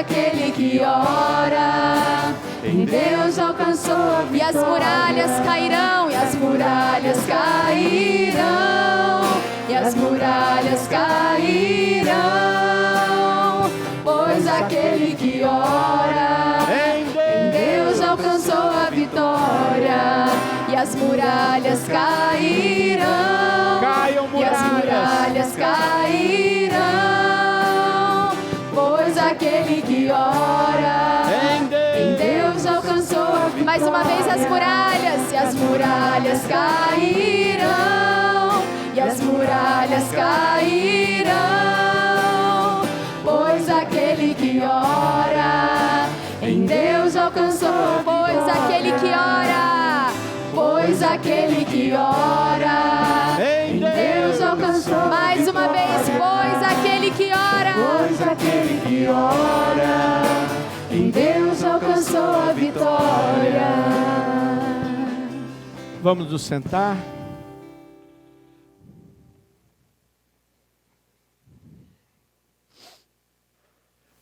aquele que ora, em Deus alcançou a vitória. E as muralhas cairão, e as muralhas cairão, e as muralhas cairão, pois aquele que ora, em Deus alcançou a vitória. E as muralhas cairão, Caiam e as muralhas. muralhas cairão, pois aquele que ora, em Deus alcançou a vitória. Mais uma vez as muralhas, e as muralhas cairão, e as muralhas cairão, pois aquele que ora, em Deus alcançou a vitória. Pois aquele que ora, pois aquele que ora, em Deus alcançou. Mais uma vez, pois aquele que ora, pois aquele que ora, em Deus alcançou a vitória. Vamos nos sentar.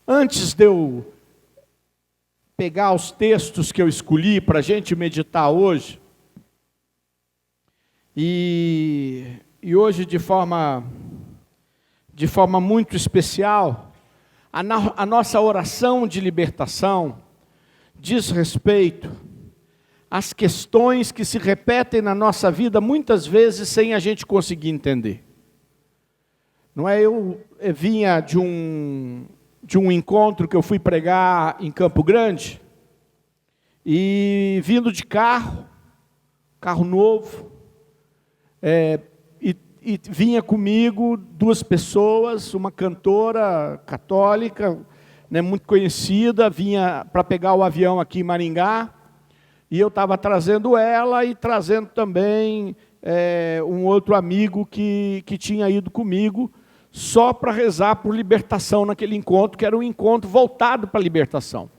Antes de eu pegar os textos que eu escolhi para a gente meditar hoje, e hoje de forma muito especial, a nossa oração de libertação diz respeito às questões que se repetem na nossa vida muitas vezes sem a gente conseguir entender. Não é? Eu vinha de um encontro que eu fui pregar em Campo Grande, e vindo de carro novo, e vinha comigo duas pessoas, uma cantora católica, né, muito conhecida, vinha para pegar o avião aqui em Maringá, e eu estava trazendo ela e trazendo também um outro amigo que tinha ido comigo, só para rezar por libertação naquele encontro, que era um encontro voltado para a libertação.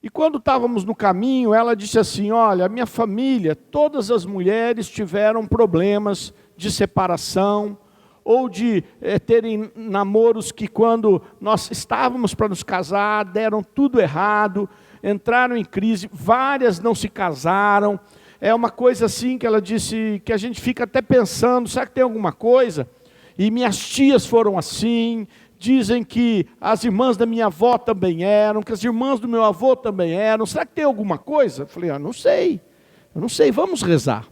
E quando estávamos no caminho, ela disse assim: olha, a minha família, todas as mulheres tiveram problemas de separação, ou de terem namoros que quando nós estávamos para nos casar, deram tudo errado, entraram em crise, várias não se casaram. É uma coisa assim que ela disse, que a gente fica até pensando, será que tem alguma coisa? E minhas tias foram assim, dizem que as irmãs da minha avó também eram, que as irmãs do meu avô também eram, será que tem alguma coisa? Eu falei, eu não sei, vamos rezar.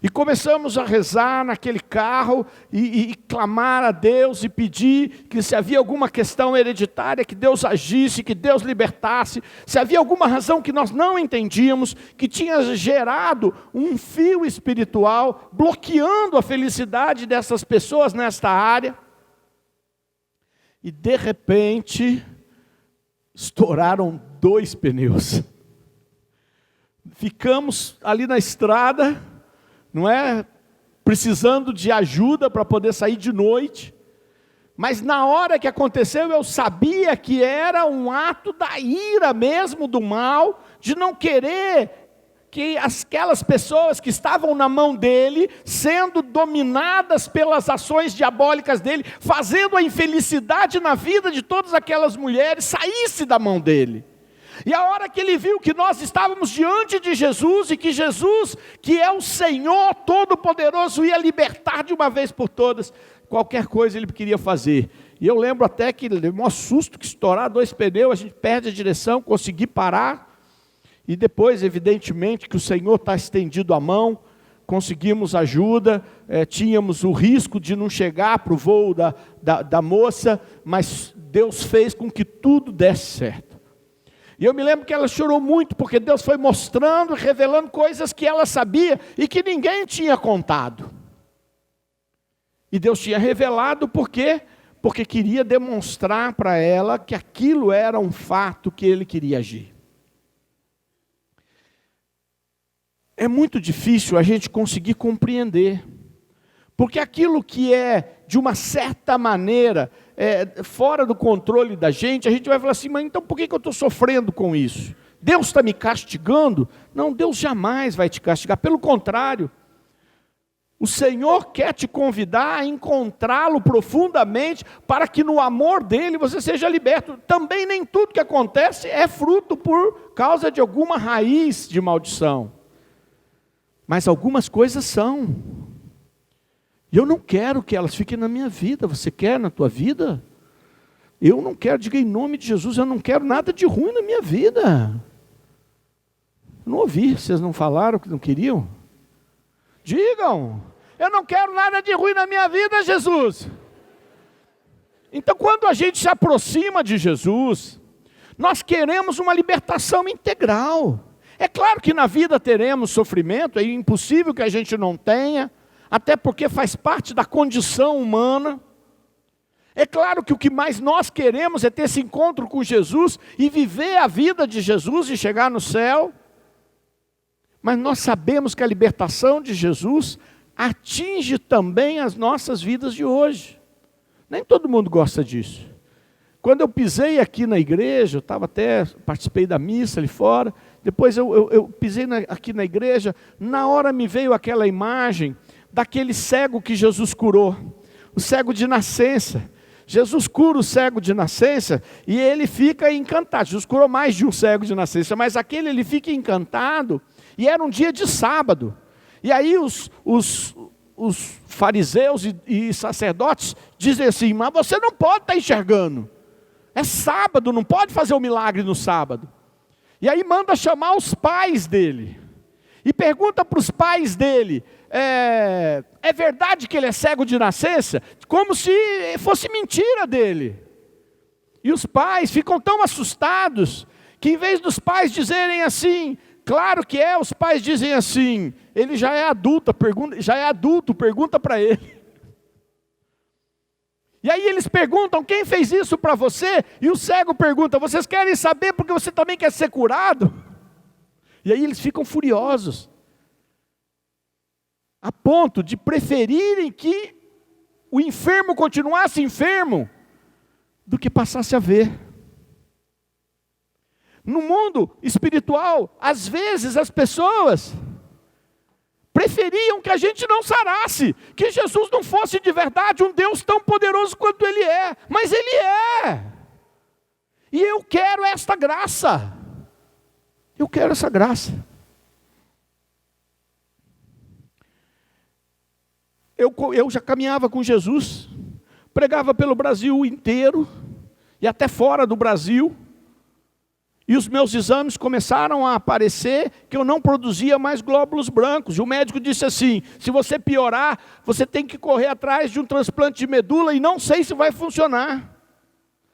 E começamos a rezar naquele carro e clamar a Deus e pedir que se havia alguma questão hereditária, que Deus agisse, que Deus libertasse, se havia alguma razão que nós não entendíamos, que tinha gerado um fio espiritual, bloqueando a felicidade dessas pessoas nesta área. E de repente, estouraram 2 pneus. Ficamos ali na estrada, não é? Precisando de ajuda para poder sair de noite. Mas na hora que aconteceu, eu sabia que era um ato da ira mesmo, do mal, de não querer que aquelas pessoas que estavam na mão dele, sendo dominadas pelas ações diabólicas dele, fazendo a infelicidade na vida de todas aquelas mulheres, saísse da mão dele. E a hora que ele viu que nós estávamos diante de Jesus, e que Jesus, que é o Senhor Todo-Poderoso, ia libertar de uma vez por todas, qualquer coisa ele queria fazer. E eu lembro até que ele levou um susto, que estourar 2 pneus, a gente perde a direção, consegui parar. E depois, evidentemente, que o Senhor está estendido a mão, conseguimos ajuda, tínhamos o risco de não chegar para o voo da moça, mas Deus fez com que tudo desse certo. E eu me lembro que ela chorou muito, porque Deus foi mostrando, revelando coisas que ela sabia e que ninguém tinha contado. E Deus tinha revelado por quê? Porque queria demonstrar para ela que aquilo era um fato que ele queria agir. É muito difícil a gente conseguir compreender, porque aquilo que é, de uma certa maneira, fora do controle da gente, a gente vai falar assim, mas então por que eu estou sofrendo com isso? Deus está me castigando? Não, Deus jamais vai te castigar, pelo contrário. O Senhor quer te convidar a encontrá-lo profundamente, para que no amor dele você seja liberto. Também nem tudo que acontece é fruto por causa de alguma raiz de maldição. Mas algumas coisas são. E eu não quero que elas fiquem na minha vida. Você quer na tua vida? Eu não quero, diga em nome de Jesus, eu não quero nada de ruim na minha vida. Não ouvi, vocês não falaram que não queriam? Digam, eu não quero nada de ruim na minha vida, Jesus. Então, quando a gente se aproxima de Jesus, nós queremos uma libertação integral. É claro que na vida teremos sofrimento, é impossível que a gente não tenha, até porque faz parte da condição humana. É claro que o que mais nós queremos é ter esse encontro com Jesus e viver a vida de Jesus e chegar no céu. Mas nós sabemos que a libertação de Jesus atinge também as nossas vidas de hoje. Nem todo mundo gosta disso. Quando eu pisei aqui na igreja, participei da missa ali fora, depois eu pisei aqui na igreja, na hora me veio aquela imagem daquele cego que Jesus curou, o cego de nascença. Jesus cura o cego de nascença e ele fica encantado. Jesus curou mais de um cego de nascença, mas aquele ele fica encantado. E era um dia de sábado. E aí os fariseus e sacerdotes dizem assim: mas você não pode estar enxergando. É sábado, não pode fazer o milagre no sábado. E aí manda chamar os pais dele. E pergunta para os pais dele: é verdade que ele é cego de nascença? Como se fosse mentira dele. E os pais ficam tão assustados, que em vez dos pais dizerem assim, claro que é, os pais dizem assim, ele já é adulto, pergunta para ele. E aí eles perguntam, quem fez isso para você? E o cego pergunta, vocês querem saber porque você também quer ser curado? E aí eles ficam furiosos, a ponto de preferirem que o enfermo continuasse enfermo, do que passasse a ver. No mundo espiritual, às vezes as pessoas preferiam que a gente não sarasse, que Jesus não fosse de verdade um Deus tão poderoso quanto Ele é, mas Ele é. E eu quero esta graça, eu quero essa graça. Eu já caminhava com Jesus, pregava pelo Brasil inteiro, e até fora do Brasil, e os meus exames começaram a aparecer que eu não produzia mais glóbulos brancos. E o médico disse assim, se você piorar, você tem que correr atrás de um transplante de medula e não sei se vai funcionar.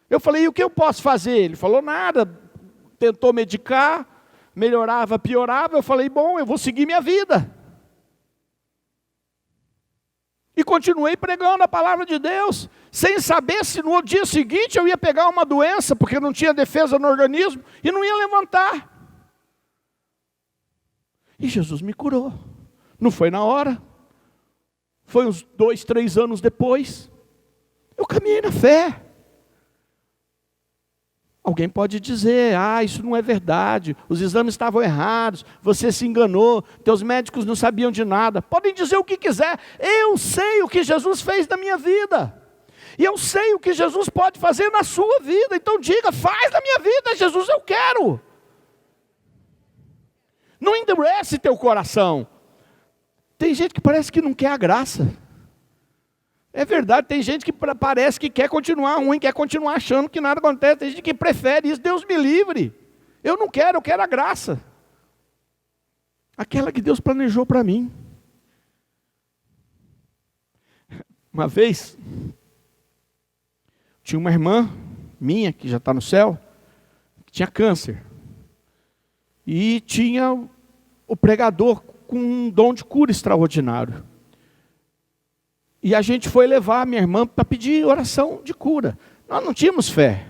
Eu falei, e o que eu posso fazer? Ele falou, nada. Tentou medicar, melhorava, piorava. Eu falei, bom, eu vou seguir minha vida. E continuei pregando a palavra de Deus, sem saber se no dia seguinte eu ia pegar uma doença, porque não tinha defesa no organismo, e não ia levantar. E Jesus me curou. Não foi na hora, foi uns 2, 3 anos depois. Eu caminhei na fé. Alguém pode dizer, isso não é verdade, os exames estavam errados, você se enganou, teus médicos não sabiam de nada. Podem dizer o que quiser, eu sei o que Jesus fez na minha vida. E eu sei o que Jesus pode fazer na sua vida. Então diga, faz na minha vida, Jesus, eu quero. Não endurece teu coração. Tem gente que parece que não quer a graça. É verdade, tem gente que parece que quer continuar ruim, quer continuar achando que nada acontece. Tem gente que prefere isso, Deus me livre. Eu não quero, eu quero a graça. Aquela que Deus planejou para mim. Uma vez, tinha uma irmã minha, que já está no céu, que tinha câncer. E tinha o pregador com um dom de cura extraordinário. E a gente foi levar a minha irmã para pedir oração de cura. Nós não tínhamos fé.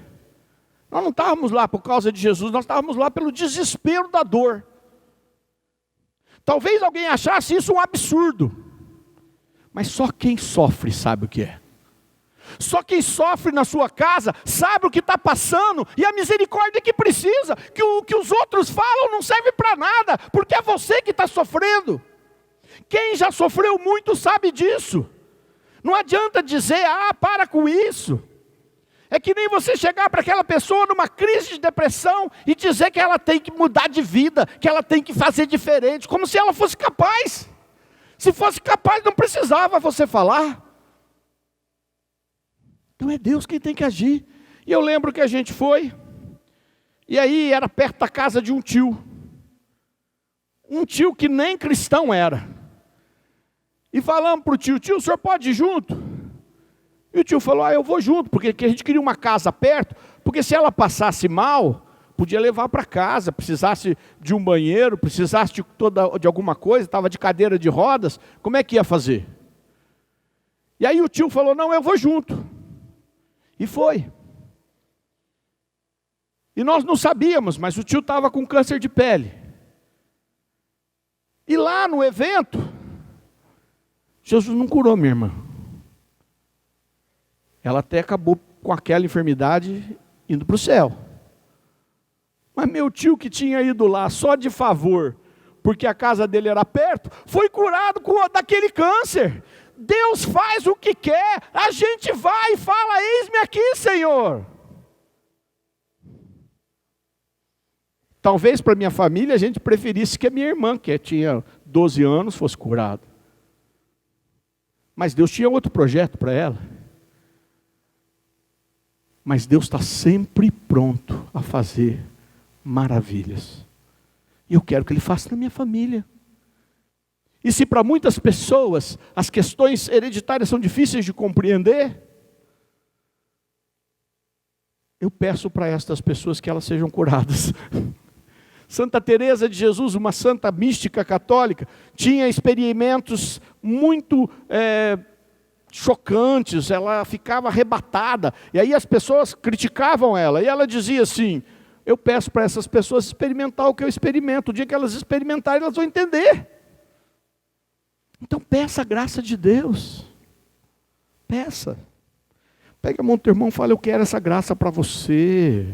Nós não estávamos lá por causa de Jesus, nós estávamos lá pelo desespero da dor. Talvez alguém achasse isso um absurdo. Mas só quem sofre sabe o que é. Só quem sofre na sua casa sabe o que está passando e a misericórdia que precisa. Que o que os outros falam não serve para nada, porque é você que está sofrendo. Quem já sofreu muito sabe disso. Não adianta dizer, para com isso. É que nem você chegar para aquela pessoa numa crise de depressão e dizer que ela tem que mudar de vida, que ela tem que fazer diferente, como se ela fosse capaz. Se fosse capaz, não precisava você falar. Então é Deus quem tem que agir. E eu lembro que a gente foi, e aí era perto da casa de um tio que nem cristão era. E falamos para o tio, o senhor pode ir junto? E o tio falou, eu vou junto, porque a gente queria uma casa perto, porque se ela passasse mal, podia levar para casa, precisasse de um banheiro, precisasse de alguma coisa, estava de cadeira de rodas, como é que ia fazer? E aí o tio falou, não, eu vou junto. E foi. E nós não sabíamos, mas o tio estava com câncer de pele. E lá no evento, Jesus não curou minha irmã. Ela até acabou com aquela enfermidade indo para o céu. Mas meu tio que tinha ido lá só de favor, porque a casa dele era perto, foi curado daquele câncer. Deus faz o que quer, a gente vai e fala, eis-me aqui, Senhor. Talvez para minha família a gente preferisse que a minha irmã, que tinha 12 anos, fosse curada. Mas Deus tinha outro projeto para ela. Mas Deus está sempre pronto a fazer maravilhas. E eu quero que Ele faça na minha família. E se para muitas pessoas as questões hereditárias são difíceis de compreender, eu peço para estas pessoas que elas sejam curadas. Santa Teresa de Jesus, uma santa mística católica, tinha experimentos muito chocantes, ela ficava arrebatada, e aí as pessoas criticavam ela, e ela dizia assim, eu peço para essas pessoas experimentar o que eu experimento, o dia que elas experimentarem, elas vão entender. Então peça a graça de Deus, peça. Pega a mão do teu irmão e fala, eu quero essa graça para você,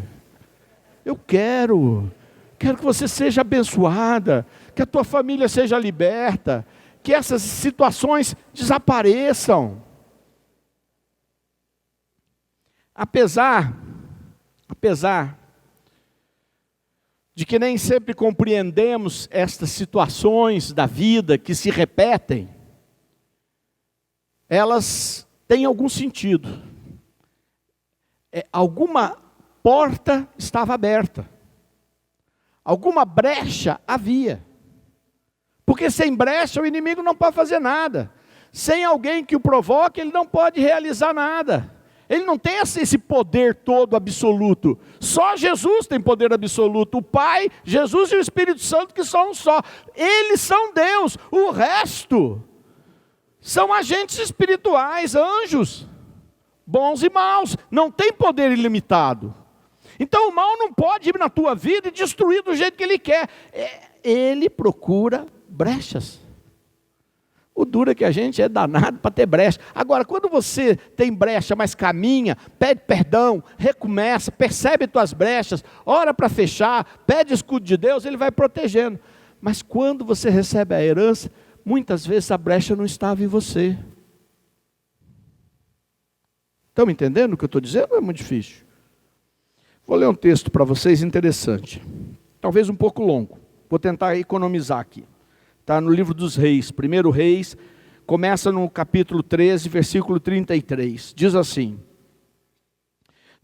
eu quero que você seja abençoada, que a tua família seja liberta, que essas situações desapareçam. Apesar de que nem sempre compreendemos estas situações da vida que se repetem, elas têm algum sentido. Alguma porta estava aberta. Alguma brecha havia. Porque sem brecha o inimigo não pode fazer nada. Sem alguém que o provoque, ele não pode realizar nada. Ele não tem esse poder todo absoluto. Só Jesus tem poder absoluto. O Pai, Jesus e o Espírito Santo que são um só. Eles são Deus. O resto são agentes espirituais, anjos, bons e maus. Não tem poder ilimitado. Então o mal não pode ir na tua vida e destruir do jeito que ele quer. Ele procura brechas. O duro é que a gente é danado para ter brecha. Agora, quando você tem brecha, mas caminha, pede perdão, recomeça, percebe tuas brechas, ora para fechar, pede escudo de Deus, Ele vai protegendo. Mas quando você recebe a herança, muitas vezes a brecha não estava em você. Estão me entendendo o que eu estou dizendo? É muito difícil. Vou ler um texto para vocês interessante. Talvez um pouco longo. Vou tentar economizar aqui. Está no livro dos Reis, 1 Reis, começa no capítulo 13, versículo 33. Diz assim: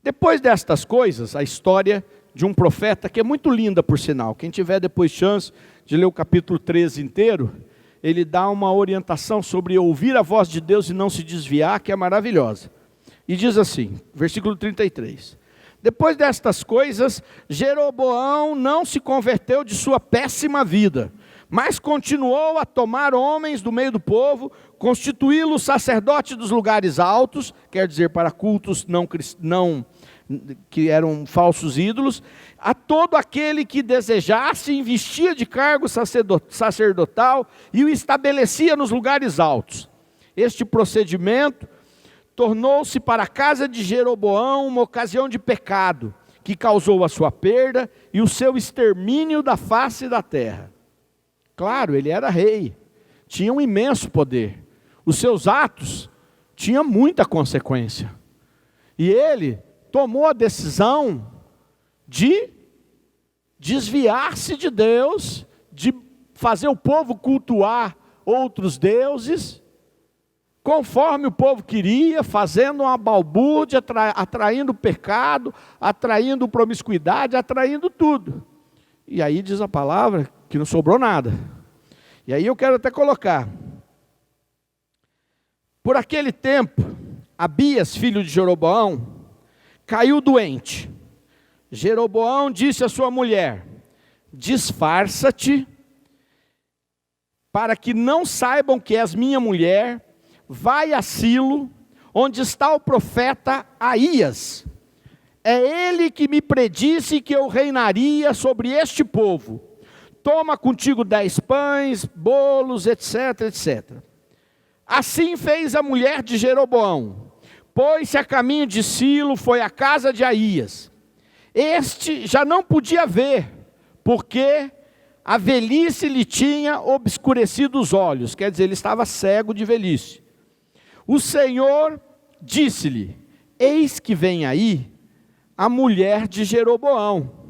depois destas coisas, a história de um profeta, que é muito linda por sinal. Quem tiver depois chance de ler o capítulo 13 inteiro, ele dá uma orientação sobre ouvir a voz de Deus e não se desviar, que é maravilhosa. E diz assim, versículo 33. Depois destas coisas, Jeroboão não se converteu de sua péssima vida, mas continuou a tomar homens do meio do povo, constituí-los sacerdotes dos lugares altos, quer dizer, para cultos não que eram falsos ídolos, a todo aquele que desejasse investia de cargo sacerdotal e o estabelecia nos lugares altos. Este procedimento tornou-se para a casa de Jeroboão uma ocasião de pecado, que causou a sua perda e o seu extermínio da face da terra. Claro, ele era rei, tinha um imenso poder. Os seus atos tinham muita consequência. E ele tomou a decisão de desviar-se de Deus, de fazer o povo cultuar outros deuses, conforme o povo queria, fazendo uma balbúrdia, atraindo pecado, atraindo promiscuidade, atraindo tudo. E aí diz a palavra que não sobrou nada. E aí eu quero até colocar. Por aquele tempo, Abias, filho de Jeroboão, caiu doente. Jeroboão disse à sua mulher: disfarça-te, para que não saibam que és minha mulher, vai a Silo, onde está o profeta Aías. É ele que me predisse que eu reinaria sobre este povo. Toma contigo 10 pães, bolos, etc, etc. Assim fez a mulher de Jeroboão. Pôs-se a caminho de Silo, foi à casa de Aías. Este já não podia ver, porque a velhice lhe tinha obscurecido os olhos. Quer dizer, ele estava cego de velhice. O Senhor disse-lhe: eis que vem aí a mulher de Jeroboão,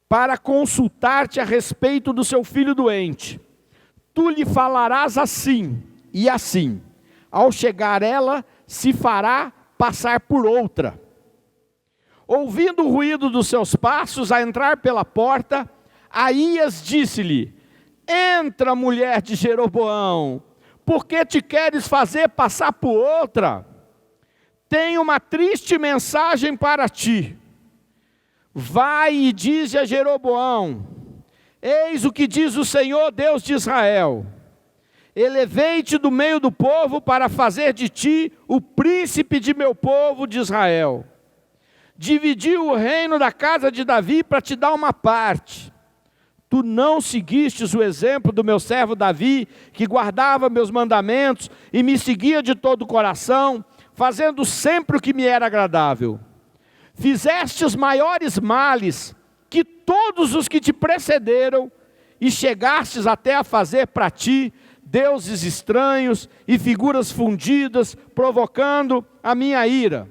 para consultar-te a respeito do seu filho doente. Tu lhe falarás assim e assim. Ao chegar ela, se fará passar por outra. Ouvindo o ruído dos seus passos a entrar pela porta, Aías disse-lhe: entra, mulher de Jeroboão, por que te queres fazer passar por outra? Tenho uma triste mensagem para ti. Vai e dize a Jeroboão: eis o que diz o Senhor Deus de Israel: elevei-te do meio do povo para fazer de ti o príncipe de meu povo de Israel. Dividi o reino da casa de Davi para te dar uma parte. Tu não seguistes o exemplo do meu servo Davi, que guardava meus mandamentos e me seguia de todo o coração, fazendo sempre o que me era agradável. Fizestes maiores males que todos os que te precederam, e chegastes até a fazer para ti deuses estranhos e figuras fundidas, provocando a minha ira.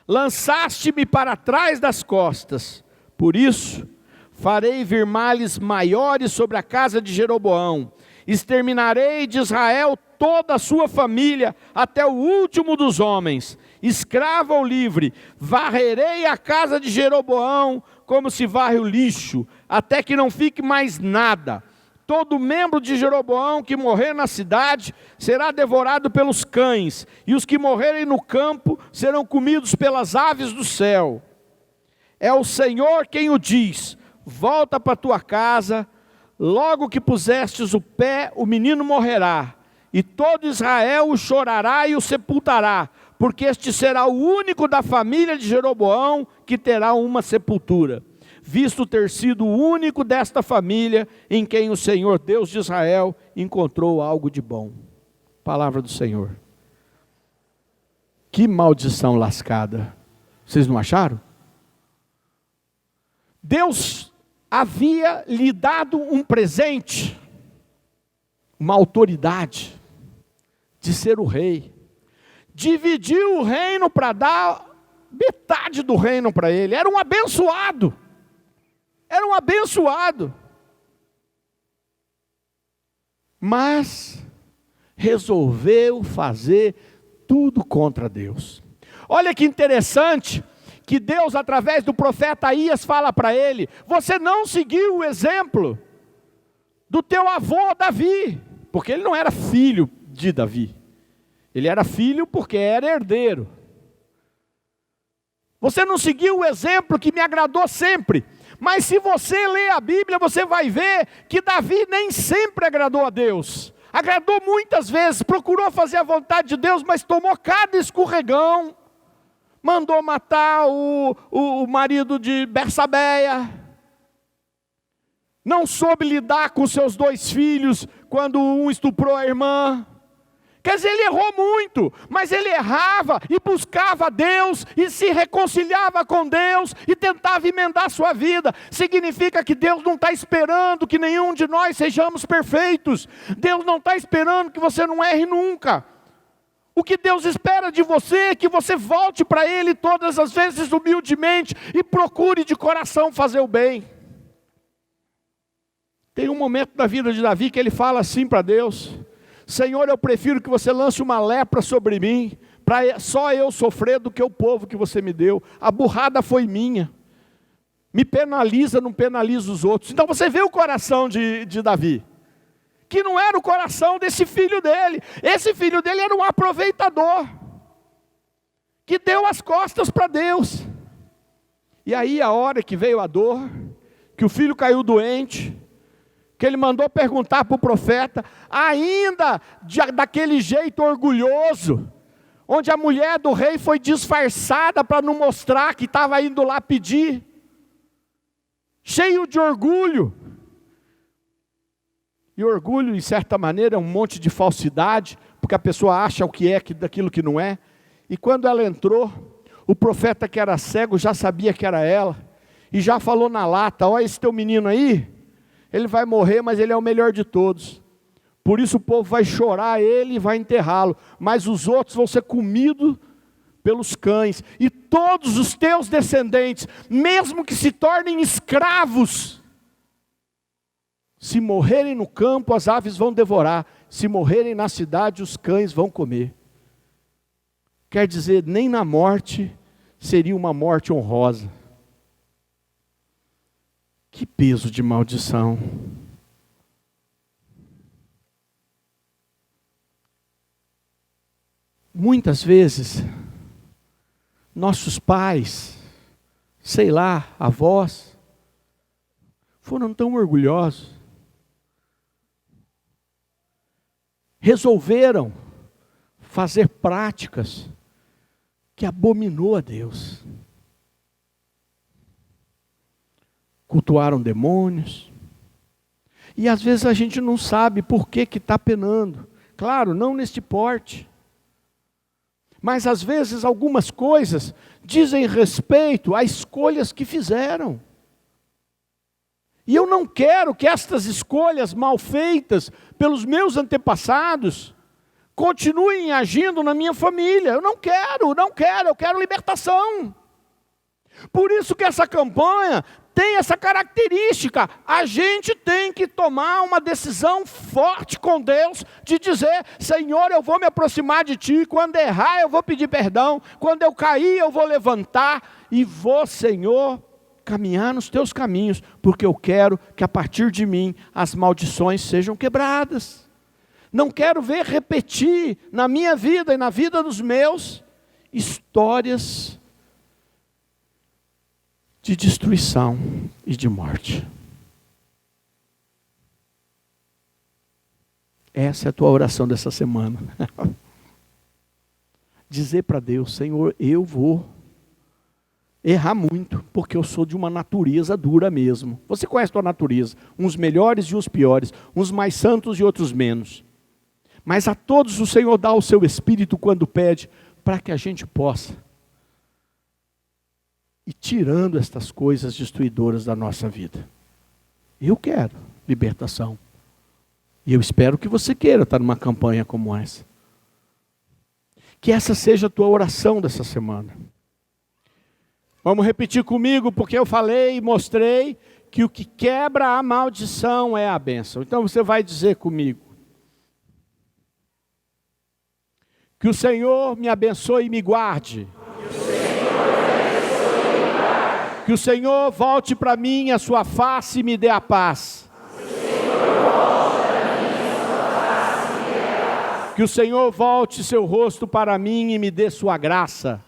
Lançaste-me para trás das costas, por isso farei vir males maiores sobre a casa de Jeroboão. Exterminarei de Israel toda a sua família, até o último dos homens, escravo ou livre. Varrerei a casa de Jeroboão como se varre o lixo, até que não fique mais nada. Todo membro de Jeroboão que morrer na cidade será devorado pelos cães, e os que morrerem no campo serão comidos pelas aves do céu. É o Senhor quem o diz: volta para tua casa, logo que pusestes o pé, o menino morrerá, e todo Israel o chorará e o sepultará, porque este será o único da família de Jeroboão que terá uma sepultura, visto ter sido o único desta família em quem o Senhor Deus de Israel encontrou algo de bom. Palavra do Senhor. Que maldição lascada. Vocês não acharam? Deus havia lhe dado um presente, uma autoridade de ser o rei. Dividiu o reino para dar metade do reino para ele. Era um abençoado. Era um abençoado. Mas resolveu fazer tudo contra Deus. Olha que interessante que Deus, através do profeta Aías, fala para ele: você não seguiu o exemplo do teu avô Davi, porque ele não era filho de Davi. Ele era filho porque era herdeiro. Você não seguiu o exemplo que me agradou sempre. Mas se você ler a Bíblia, você vai ver que Davi nem sempre agradou a Deus. Agradou muitas vezes, procurou fazer a vontade de Deus, mas tomou cada escorregão. Mandou matar o marido de Bersabeia. Não soube lidar com seus 2 filhos, quando um estuprou a irmã. Quer dizer, ele errou muito, mas ele errava e buscava Deus, e se reconciliava com Deus, e tentava emendar a sua vida. Significa que Deus não está esperando que nenhum de nós sejamos perfeitos. Deus não está esperando que você não erre nunca. O que Deus espera de você é que você volte para Ele todas as vezes humildemente, e procure de coração fazer o bem. Tem um momento da vida de Davi que ele fala assim para Deus: Senhor, eu prefiro que você lance uma lepra sobre mim, para só eu sofrer, do que o povo que você me deu. A burrada foi minha. Me penaliza, não penaliza os outros. Então você vê o coração de Davi, que não era o coração desse filho dele. Esse filho dele era um aproveitador, que deu as costas para Deus. E aí a hora que veio a dor, que o filho caiu doente, que ele mandou perguntar para o profeta, ainda daquele jeito orgulhoso, onde a mulher do rei foi disfarçada para não mostrar que estava indo lá pedir, cheio de orgulho. E orgulho, em certa maneira, é um monte de falsidade, porque a pessoa acha o que é daquilo que não é. E quando ela entrou, o profeta, que era cego, já sabia que era ela, e já falou na lata: olha, esse teu menino aí, ele vai morrer, mas ele é o melhor de todos. Por isso o povo vai chorar ele e vai enterrá-lo. Mas os outros vão ser comidos pelos cães. E todos os teus descendentes, mesmo que se tornem escravos, se morrerem no campo, as aves vão devorar. Se morrerem na cidade, os cães vão comer. Quer dizer, nem na morte seria uma morte honrosa. Que peso de maldição. Muitas vezes, nossos pais, sei lá, avós, foram tão orgulhosos, resolveram fazer práticas que abominou a Deus. Cultuaram demônios, e às vezes a gente não sabe por que está penando. Claro, não neste porte, mas às vezes algumas coisas dizem respeito a escolhas que fizeram. E eu não quero que estas escolhas mal feitas pelos meus antepassados continuem agindo na minha família. Eu não quero, eu quero libertação. Por isso que essa campanha tem essa característica: a gente tem que tomar uma decisão forte com Deus, de dizer: Senhor, eu vou me aproximar de Ti, quando errar eu vou pedir perdão, quando eu cair eu vou levantar, e vou, Senhor, caminhar nos Teus caminhos, porque eu quero que a partir de mim as maldições sejam quebradas. Não quero ver repetir na minha vida e na vida dos meus histórias de destruição e de morte. Essa é a tua oração dessa semana. Dizer para Deus: Senhor, eu vou errar muito, porque eu sou de uma natureza dura mesmo. Você conhece a tua natureza, uns melhores e uns piores, uns mais santos e outros menos. Mas a todos o Senhor dá o seu Espírito quando pede, para que a gente possa ir tirando estas coisas destruidoras da nossa vida. Eu quero libertação. E eu espero que você queira estar numa campanha como essa. Que essa seja a tua oração dessa semana. Vamos repetir comigo, porque eu falei e mostrei que o que quebra a maldição é a bênção. Então você vai dizer comigo: que o Senhor me abençoe e me guarde. Que o Senhor volte para mim a sua face e me dê a paz. Que o Senhor volte seu rosto para mim e me dê sua graça.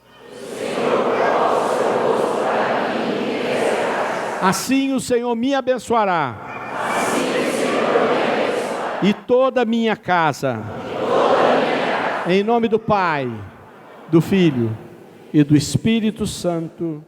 Assim o Senhor me abençoará. E toda a minha casa. Em nome do Pai, do Filho e do Espírito Santo.